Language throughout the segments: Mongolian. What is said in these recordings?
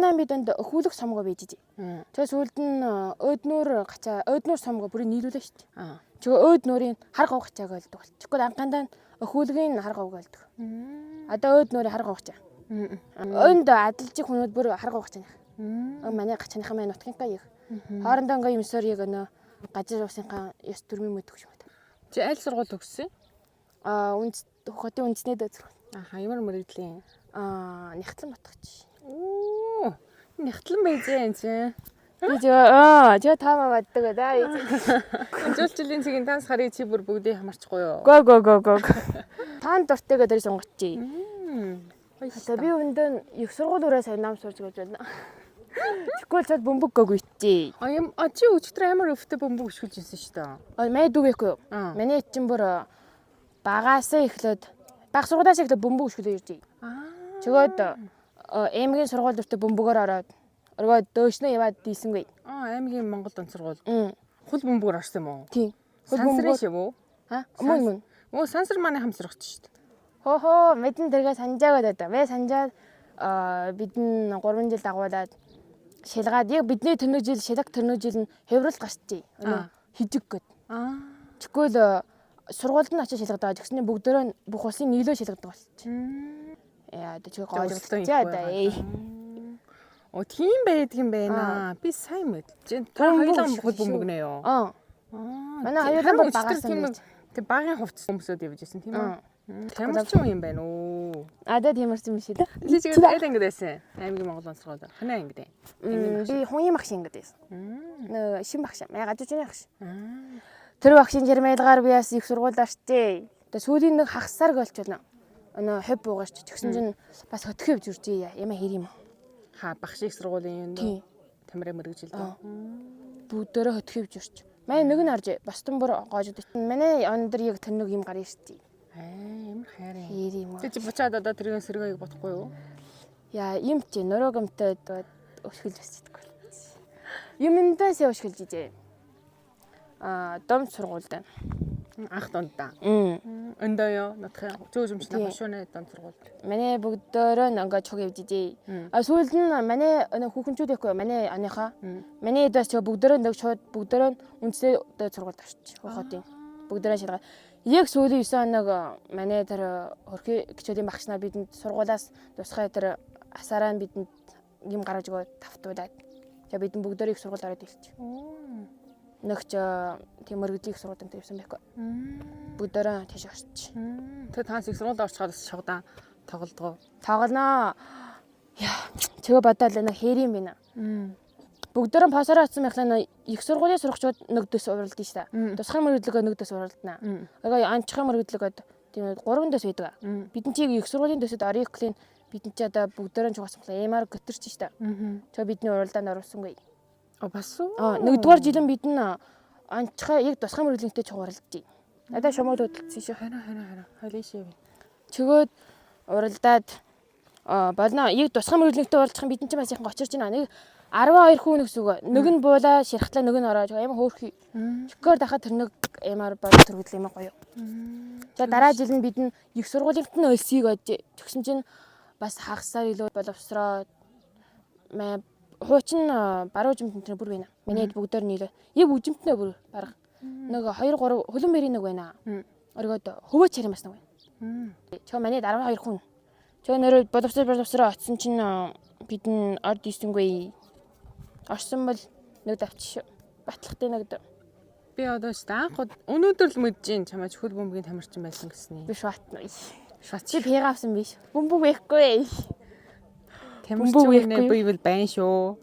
анхандаа бидэнд өхүүлэг сомгоо бийж. Тэгээ сүүлд нь өөднөр сомгоо бүрийг нийлүүлээ шүү дээ. Чигээ өөднөрийн хар говгачааг ойлдог бол. Чигээр анхандаа нь өхүүлгийн хар говг ойлдог. Одоо өөднөрийн хар говгачаа. Өнд адалжих хүмүүс бүр хар говгачаа. Манай гачааныхаа мань нутгийнхаа их. Хоорондоо ингээ юмсоор яг нөө гажир усынхаа ёс төрмийн мэд өгч байна. Чи аль сургууль төгссөн? Хотын үндэсний дэд сургууль. Ямар мэрэгжлийн? Нягтлан батгач. Нягтлан байжээ энэ чинь. Би жоо таамаа баддаг даа. Жуулчлалын цэгийн данс харыг чи бүр бүгдийг хамарчихгүй юу? Го. Таан дуртайгаа дэрс сонгочихъя. Би өндөө их сургуулиураа сайн нам сурж гэж байна. Тэгвэл цад бөмбөг гогүйчээ. Чи өчтөр амар өвтө бөмбөг өшгөлж ирсэн шүү дээ. Мэй дүүгээхгүй юу? Миний чинь бүр багаасаа эхлээд баг сургуулиас эхлээд бөмбөг өшгөлөө иржээ. Чөгөөд аймгийн сургууль өртөө бөмбөгөөр ороод өргөө дөөшнөө яваад дийсэнгүй. Аймгийн Монгол дон сургууль. Хул бөмбөгөөр орсон юм уу? Тийм. Хул бөмбөгөөр шүү үү? Мөн. Сансар манай хамсрагч шүү дээ. Хоо мэдэн дэргээ санджаагаад байдаг. Вэ санжаад бидэн 3 жил дагуулад шилгаад яг бидний төрнөг жил шилэг төрнөг жил нь хеврал гашчээ. Хижиг гээд. Тэгвэл сургуульд нь очиж шилгадаа тэгснээр бүгдөө бүх улсын нийлөө шилгадаг болчих. Яа одоо чи гоожлоо яа. Тийм байдаг юм байна. Би сайн мэдэж. Та хоёулаа бөмбөг нэ юу? Манай хоёулаа бол багасан. Тэг багын хувцас өмсөд явж исэн тийм үү? Тамирчин юм байна уу? Адаа тамирчин биш үү? Чи тэгээд айл ангид байсан. Аймгийн Монгол онцлогоо. Ханаа ангид. Би хоньи багш ангид байсан. Нөө шин багш. Ягаад ч багш. Тэр багшийн жирмайлгаар би бас их сургууль орчтээ. Тэгээ сүүлийн нэг хагасаар гэлч байна. Өнөө хов буугаарч тэгсэн чинь бас хөтгөхөв жүржээ. Ямаа хэр юм. Багш их сургуулийн юм. Тамирын мэрэгжилд. Бүгдөө хөтгөхөв жүрч. Манай нэг нь орж бостон бүр гоожд. Манай өндөр яг тэр нэг юм гарна штий. Ямар хайрын. Хэр юм. Чи буцаад одоо тэрийн сэргийг бодохгүй юу? Яа, юм чи нөрөгөмтэй өшгөлж өсчихдэггүй. Юмдаас өшгөлж ижээ. Дом сургуульд. Анх дондаа. Өндөө ёо нутгийн зөөжмчний хошууны дом сургуульд. Манай бүгдөө ингээд чуг явж ижээ. Сүүлд нь манай хүүхэнчүүд ихгүй манай аныхаа. Манай эдээс бүгдөө нэг шууд бүгдөө үндэсний сургуульд орчих. Хотын. Бүгдөө шалгаа. Яг сүүлийн 9 хоног манай тэр хөрхи гिचүүдийн багш нар бидэнд сургуулаас тусгай тэр асараа бидэнд юм гаргаж өгөө тавтуулаад. Тэгээ бидэн бүгдөө их сургууль ороод ирчих. Нэгч тийм мөргөдлийг сургуульд тавьсан байхгүй. Бүгдөө тийш орчих. Тэгээ таанс их сургуульд орчиход шавда тоглодгоо. Тоглоноо. Яа, чигээ бодоод л нэг хэр юм бэ нэ. Бүгдөө пасараа атсан байхлаа их сургуулийн сурагчид нэг дэс уралдсан шүү дээ. Тусгай мөргөдлөгөө нэг дэс уралдана. Тэгээ анчхай мөргөдлөгөө тийм 3 дэс байдаг. Бидэн чиг их сургуулийн дэсэд орё гэхлээр бидэн ч одоо бүгдөө чугассан эмаар götөрч шүү дээ. Тэгээ бидний уралдаанд оруулсангүй. Бас уу? Нэгдүгээр жилэн бидэн анчхай яг тусгай мөргөдлөнтэй чугарлжээ. Надад шомоод хөдөлсөн шүү. Хараа. Хойлоо шив. Чигөөд уралдаад болно. Яг тусгай мөргөдлөнтэй уралдах юм бидэн ч бас яхан очирч байна. Нэг 12 хүн гэсэн үг. Нэг нь буулаа ширхтлаа нэг нь ороод амар хөөрхий. Чикгээр дахад тэр нэг амар бол төргөл юм гоё. За дараа жил нь бид нь их сургуулийнт нь өлсөйг ож. Тэгсэн чинь бас хагасаар илүү боловсроо хуучин баруун жимтэн бүр байна. Миний бүгдээр нийлээ. Яг үжимтнээ бүр барах. Нэг 2 3 хөлөн бэрийн нэг байна. Оргоод хөвөө чарим бас нэг байна. Чөө манай 12 хүн. Чөө нэрээ боловсроо очсон чинь бид нь орд ийсэнгүй. Орсон бол нэг давчих батлагтай нэг. Би одоо анх өнөөдөр л мэдэж чамайг хөл бөмбөгийн тамирчин байсан гэснээ. Би шатна. Чи пигавсан биш. Бөмбөг байхгүй. Тамирчин байвал байна шүү.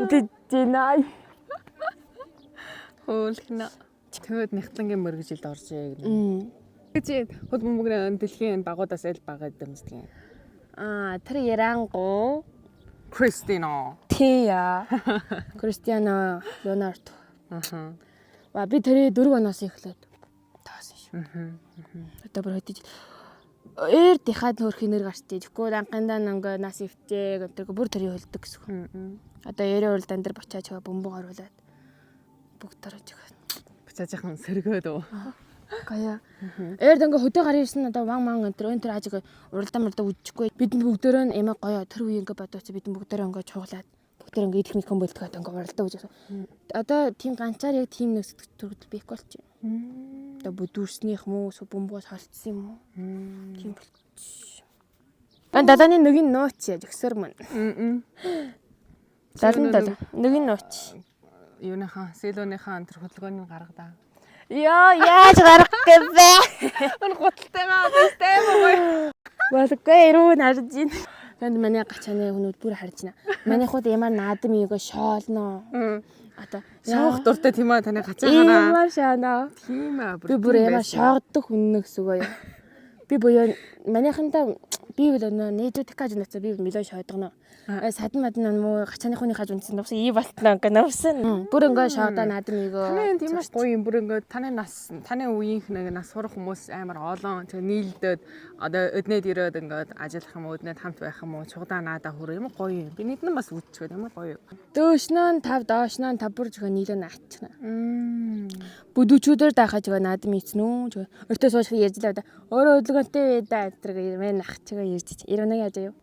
Үдэнай. Хөөлхнө. Тэгвэл Нягтлангийн мөргөжилд орж ийг. Чи хөл бөмбөгийн дэлхийн багуудаас аль багад дэмждэг юм? Тэр Ярангу Кристино. Тия. Кристиано Леонардо. Би тэрээ 4 оноос эхлээд тоосон шүү. Одоо бүр хөтөж дихад хөрхийн нэр гарчтэй. Тэгэхгүй анхандаа ингээ нас ивтээ гэдэг бүр тэрийг хөлдөг гэсэн. Одоо ярийн уралдаан дээр бочааж бөмбөг оруулаад бүгд тараж байгаа. Буцаажхан сэргөөд үү. Гая. Эрд ингээ хөдөө гар ирсэн одоо ман өнтер ажиг уралдаа мурдаа үдчихгүй. Бид бүгдөө нь эмээ гоё тэр үе ингээ бодооч бид бүгдөө ингээ чуглаад бүгдөө ингээ идэх мэдэхэн бэлтгээд ингээ уралдаа үжиж. Одоо тийм ганцаар яг тийм нэг сэтгэл төрөл биехгүй болчих. Одоо бүдүүрснийх мүү бөмбөгөөс холцсон юм уу? Тийм болчих. Дадааны нүгийн нууц яаж өксөр мөн. Дадаа нүгийн нууц. Юуныхаа селонийхаа тэр хөдөлгөөний гаргадаа. Яа яаж гарах гээвэ? Өн гуталтайгаа бистэй мөгөө. Болгүй ирүү нарж ийн. Тэнд манай гачааны хүмүүс бүр харж байна. Манай хууд ямар наадам ийгөө шоолноо. Одоо шоох дуртай тийм аа таны гачаагаараа. Ямар шаанаа. Тийм аа. Би бүр ямар шоогддог хүн нэгс үгүй. Би буяа манайхандаа би бол нээжүүдэх гэж нэцээ би милон шоодгоно. Садан мадна муу гачааны хүний хаж үнсэн нуус ий балтнаа ингээ навсан. Бүр ингээ шоодоо наадам ийгөө. Таны тийм ээ гоё юм бүр ингээ таны нас таны үеийнх нэг нас сурах хүмүүс амар олон тэг нийлдээд одоо өднөд ирээд ингээ ажиллах юм өднөд хамт байх юм уу чугадаа наадаа хүрээ юм гоё юм. Би нийт нь бас үдчихвэ ямар гоё. Дөөшнөө 5 доошноо 5 бүр жигээ нийлээ наачна. Бүдүүчүүдээр даахаж байгаа наадам ийцэн үү. Өртөө сууж ярьжлаа одоо өөрөө хөдөлгөөнтэй байдаа гэдэг мэн ах чигээ ярьж. Ирвэнэ яаж аяа.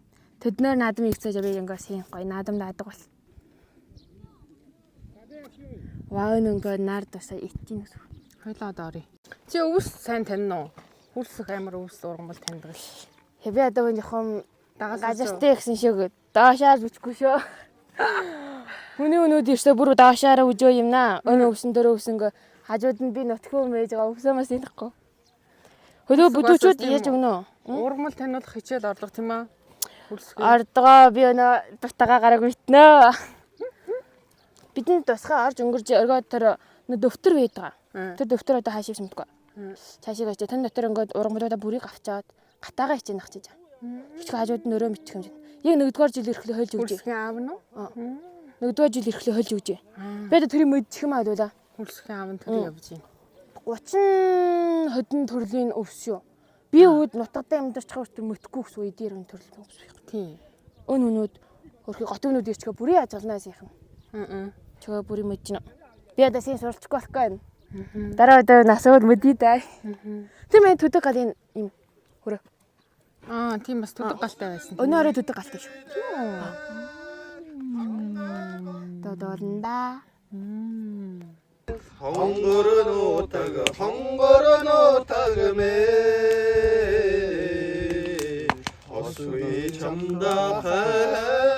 Тэднэр наадам ихсэж би ингээ син гоё наадам даадаг бол. Ваа нөгөө нард тасаа итtiin гэсэн. Хойлоо одоо орё. Чи өвс сайн таньна уу? Хүрсэх амар өвс ургамал таньдаг л. Би одоо жоохон газартай гэсэн шиг доошаар үчгүй шүү. Хүний өнөөд ирсээ бүр доошаараа үжөө юм наа. Өнөө өвсөн дөрөө өвсөнгө хажууд нь би нотхөө мэж байгаа өвсөөмөөс идэхгүй. Хөлөө бүдүүчүүд яаж өгнө? Ургамал таниулах хичээл орлого тийм аа. Ордгоо би өнөө дутагаа гараг битнэ. Бидний тусгай орж өнгөрж өргөөд тэр дэвтэр байдаг. Тэр дэвтэр одоо хаашаа юм бэ? Цаашаа гэж тань дотор ингээд ургамлуудаа бүрийг авчаад гатаагаа хичээнэ хачиж. Хичээ хажууд нь өрөө мэдчих юм шиг. Яг нэгдүгээр жил ирэхлээр хөлж өгч. Хүрсхийн аав нь уу? Нэгдүгээр жил ирэхлээр хөлж өгч. Би одоо тэрийг мэдчих юм аа дуулаа. Хүрсхийн аав нь тэр явж байна. 30 хөдөн төрлийн өвс шүү. Би өвд нутагтаа амьдарч байгаа тэр мөтгөө өвс үе дээр энэ төрлийн өвс байх. Тийм. Өн хүнүүд хөрхи готвнууд ирчгээ бүрийн ажигланаа сайхан. Чөөгөө бүрийн мэднэ. Би одоо син суралцахгүй байхгүй юм. Дараа өдөр насууд мэдээ даа. Тэр мэн төдөг гал юм хөрөө. Тийм бас төдөг галтай байсан. Өнөөрөө төдөг галтай шүү. Додорнда. 헝거른 오타금에 어수이 정답해